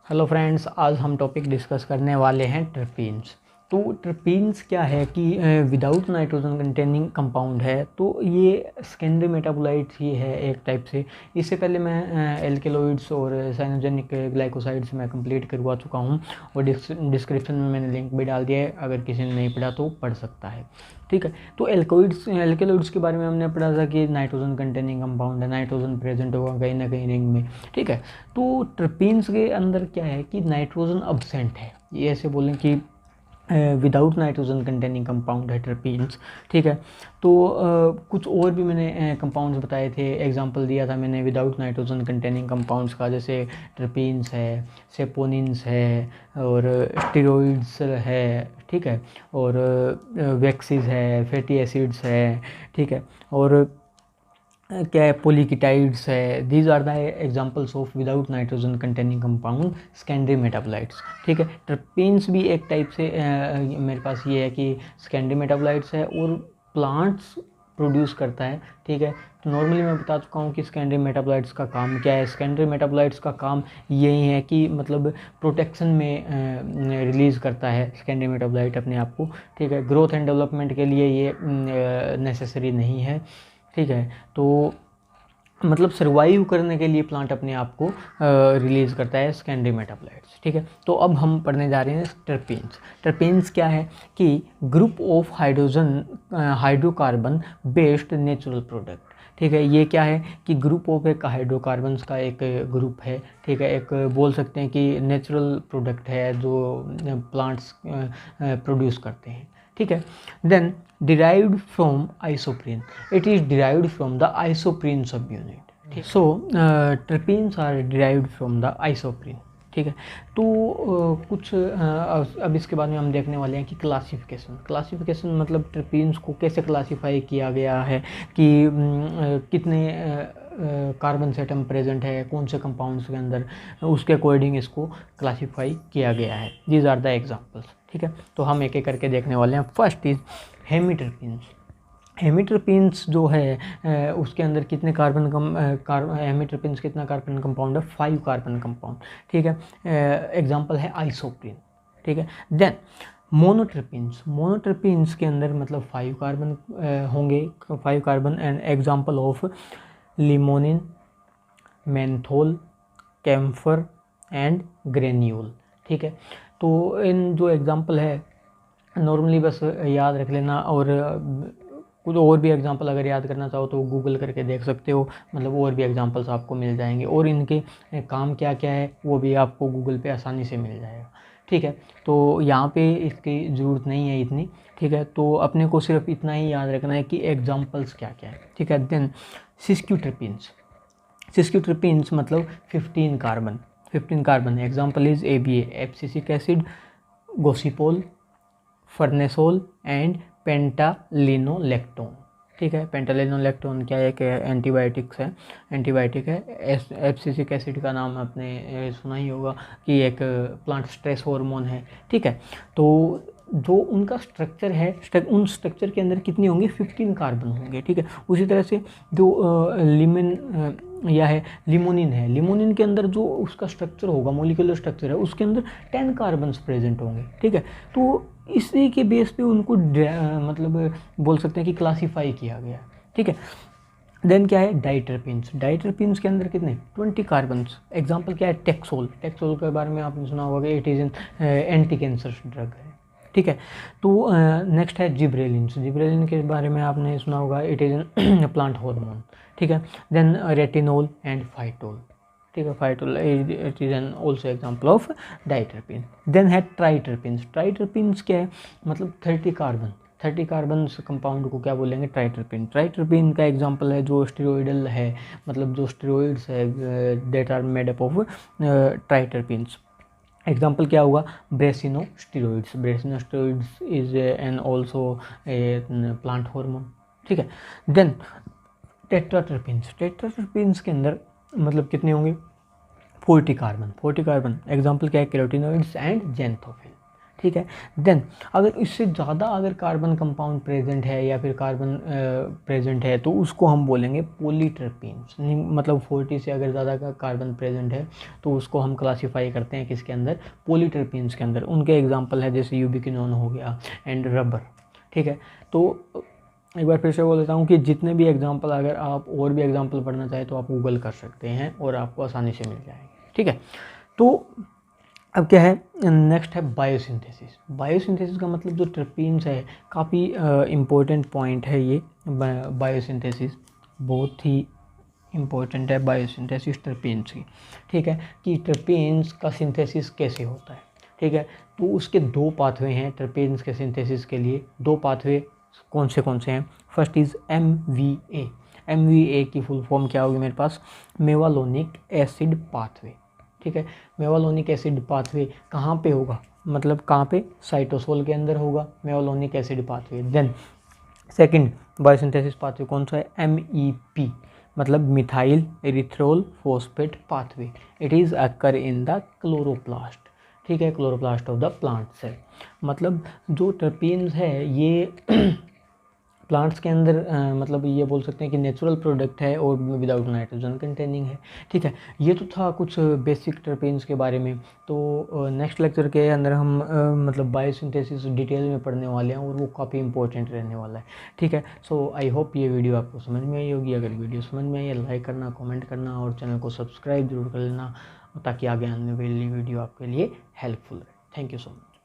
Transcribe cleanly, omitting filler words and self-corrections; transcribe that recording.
Hello friends, आज हम topic discuss करने वाले हैं ट्रिपीन्स। तो ट्रिपीन्स क्या है कि विदाउट नाइट्रोजन कंटेनिंग कंपाउंड है, तो ये सेकेंडरी मेटाबोलाइट ही है एक टाइप से। इससे पहले मैं एल्केलॉइड्स और साइनोजेनिक ग्लाइकोसाइड्स मैं कंप्लीट करवा चुका हूँ और डिस्क्रिप्शन में मैंने लिंक भी डाल दिया है, अगर किसी ने नहीं पढ़ा तो पढ़ सकता है। ठीक है, तो एल्केलॉइड्स के बारे में हमने पढ़ा था कि नाइट्रोजन कंटेनिंग कंपाउंड है, नाइट्रोजन प्रेजेंट होगा कहीं ना कहीं रिंग में। ठीक है, तो ट्रिपीन्स के अंदर क्या है कि नाइट्रोजन अब्सेंट है, ये ऐसे बोलें कि विदाउट नाइट्रोजन कंटेनिंग कंपाउंड है ट्रिपीन्स। ठीक है, तो कुछ और भी मैंने कंपाउंड्स बताए थे, एग्जांपल दिया था मैंने विदाउट नाइट्रोजन कंटेनिंग कंपाउंड्स का, जैसे ट्रिपीन्स है, सेपोनिन्स है और स्टेरॉइड्स है। ठीक है, और वैक्सीज है, फैटी एसिड्स है। ठीक है, और क्या है, पोलिकिटाइड्स है। These are the examples of without nitrogen containing compound secondary metabolites. ठीक है, ट्रिपीन्स भी एक टाइप से मेरे पास ये है कि सेकेंडरी मेटाबोलाइट्स है और प्लांट्स प्रोड्यूस करता है। ठीक है, तो नॉर्मली मैं बता चुका हूँ कि सेकेंडरी मेटाबोलाइट्स का काम क्या है। सेकेंडरी मेटाबोलाइट्स का काम यही है कि मतलब प्रोटेक्शन में रिलीज़ करता है सेकेंडरी मेटाबोलाइट अपने आप को। ठीक है, ग्रोथ एंड डेवलपमेंट के लिए ये नेसेसरी नहीं है। ठीक है, तो मतलब सर्वाइव करने के लिए प्लांट अपने आप को रिलीज़ करता है सेकेंडरी मेटाबोलाइट्स। ठीक है, तो अब हम पढ़ने जा रहे हैं टर्पीन्स। टर्पीन्स क्या है कि group of hydrocarbon based natural product. ठीक है, ये क्या है कि ग्रुप ऑफ एक हाइड्रोकार्बन्स का एक ग्रुप है। ठीक है, एक बोल सकते हैं कि नेचुरल प्रोडक्ट है जो प्लांट्स प्रोड्यूस करते हैं। ठीक है, then derived from isoprene, it is derived from the isoprene subunit. So terpenes are derived from the isoprene. ठीक है, तो कुछ अब इसके बाद में हम देखने वाले हैं कि क्लासिफिकेशन मतलब ट्रिपीन्स को कैसे क्लासीफाई किया गया है कि कितने कार्बन एटम प्रेजेंट है कौन से कंपाउंड्स के अंदर, उसके अकॉर्डिंग इसको क्लासीफाई किया गया है। These are the examples. ठीक है, तो हम एक एक करके देखने वाले हैं। First is हेमीट्रिपीन्स। हेमीट्रिपीन्स जो है उसके अंदर कितने हेमीट्रिपीन्स कितना कार्बन कंपाउंड है, 5 कार्बन कंपाउंड। ठीक है, एग्जांपल है आइसोप्रीन। ठीक है, देन मोनोट्रिपीन्स के अंदर मतलब 5 कार्बन होंगे, 5 carbon, and example of limonene, menthol, camphor and geraniol. ठीक है, तो इन जो एग्जांपल है नॉर्मली बस याद रख लेना, और कुछ और भी एग्जांपल अगर याद करना चाहो तो गूगल करके देख सकते हो, मतलब और भी एग्जांपल्स आपको मिल जाएंगे, और इनके काम क्या क्या है वो भी आपको गूगल पे आसानी से मिल जाएगा। ठीक है, तो यहाँ पे इसकी ज़रूरत नहीं है इतनी। ठीक है, तो अपने को सिर्फ इतना ही याद रखना है कि एग्जांपल्स क्या क्या है। ठीक है, देन सिस्क्यूट्रिपीन्स मतलब 15 carbon, example is ABA, abscisic acid, gossypol, farnesol and pentalenolactone. ठीक है, पेंटालिनोलेक्टोन क्या है कि एंटीबायोटिक है। एब्सिसिक एसिड का नाम आपने सुना ही होगा कि एक प्लांट स्ट्रेस हार्मोन है। ठीक है, तो जो उनका स्ट्रक्चर है, उन स्ट्रक्चर के अंदर कितनी होंगी, 15 कार्बन होंगे। ठीक है, उसी तरह से जो लिमोनिन के अंदर जो उसका स्ट्रक्चर होगा, मोलिकुलर स्ट्रक्चर है, उसके अंदर 10 कार्बन्स प्रेजेंट होंगे। ठीक है, तो इसी के बेस पे उनको मतलब बोल सकते हैं कि क्लासीफाई किया गया। ठीक है, देन क्या है, डाइटरपीन्स के अंदर कितने, 20 कार्बन्स। एग्जांपल क्या है, टेक्सोल के बारे में आपने सुना होगा कि it is an anti cancer drug है। ठीक है, तो नेक्स्ट है जिब्रेलिन के बारे में आपने सुना होगा, it is an plant hormone. ठीक है, देन रेटिनोल एंड फाइटोल। ठीक है, phytol it is an also example of diterpene. Then है ट्राइटरपीन्स क्या है, मतलब 30 कार्बन कंपाउंड को क्या बोलेंगे, ट्राइटरपीन का एग्जांपल है जो स्टेरॉइडल है, मतलब जो स्टेरॉइड्स है that are made up of triterpenes. Example क्या होगा, brassinosteroids is an also a plant hormone. ठीक है, देन टेट्राटर्पीन्स के अंदर मतलब कितने होंगे, 40 कार्बन। एग्जाम्पल क्या है, कैरोटिनॉइड्स एंड जेंथोफिल। ठीक है। देन अगर इससे ज़्यादा अगर कार्बन कंपाउंड प्रेजेंट है या फिर कार्बन प्रेजेंट है तो उसको हम बोलेंगे पॉलीटर्पीन्स। मतलब 40 से अगर ज़्यादा का कार्बन प्रेजेंट है तो उसको हम क्लासीफाई करते हैं किसके अंदर, पॉलीटर्पीन्स के अंदर। उनके एग्जांपल है जैसे यूबिक्विनोन हो गया एंड रबर, ठीक है। तो एक बार फिर से बोल देता हूँ कि जितने भी एग्जांपल, अगर आप और भी एग्जांपल पढ़ना चाहें तो आप गूगल कर सकते हैं और आपको आसानी से मिल जाएंगे, ठीक है। तो अब क्या है, नेक्स्ट है बायोसिंथेसिस। बायोसिंथेसिस का मतलब जो टर्पीन्स है, काफ़ी इम्पोर्टेंट पॉइंट है ये। बायोसिंथेसिस बहुत ही इम्पोर्टेंट है, बायोसिंथेसिस टर्पीन्स की, ठीक है, कि टर्पीन्स का सिंथेसिस कैसे होता है, ठीक है। तो उसके दो पाथवे हैं टर्पीन्स के सिंथेसिस के लिए। दो पाथवे कौन से हैं? First is MVA। MVA की फुल फॉर्म क्या होगी मेरे पास, मेवालोनिक एसिड पाथवे, ठीक है। मेवालोनिक एसिड पाथवे कहाँ पे होगा, मतलब कहाँ पे, साइटोसोल के अंदर होगा mevalonic acid pathway. Then second biosynthesis pathway कौन सा है, MEP, मतलब methyl erythritol phosphate pathway. It is occur in the chloroplast, ठीक है, chloroplast of the plant cell. मतलब जो टर्पीन्स है ये प्लांट्स के अंदर मतलब ये बोल सकते हैं कि नेचुरल प्रोडक्ट है और विदाउट नाइट्रोजन कंटेनिंग है, ठीक है। ये तो था कुछ बेसिक टर्पीन्स के बारे में। तो नेक्स्ट लेक्चर के अंदर हम मतलब बायोसिंथेसिस डिटेल में पढ़ने वाले हैं और वो काफ़ी इंपॉर्टेंट रहने वाला है, ठीक है। सो आई होप ये वीडियो आपको समझ में आई होगी। अगर वीडियो समझ में आई है लाइक करना, कमेंट करना और चैनल को सब्सक्राइब जरूर कर लेना ताकि आगे आने वाली वीडियो आपके लिए हेल्पफुल रहे। Thank you so much.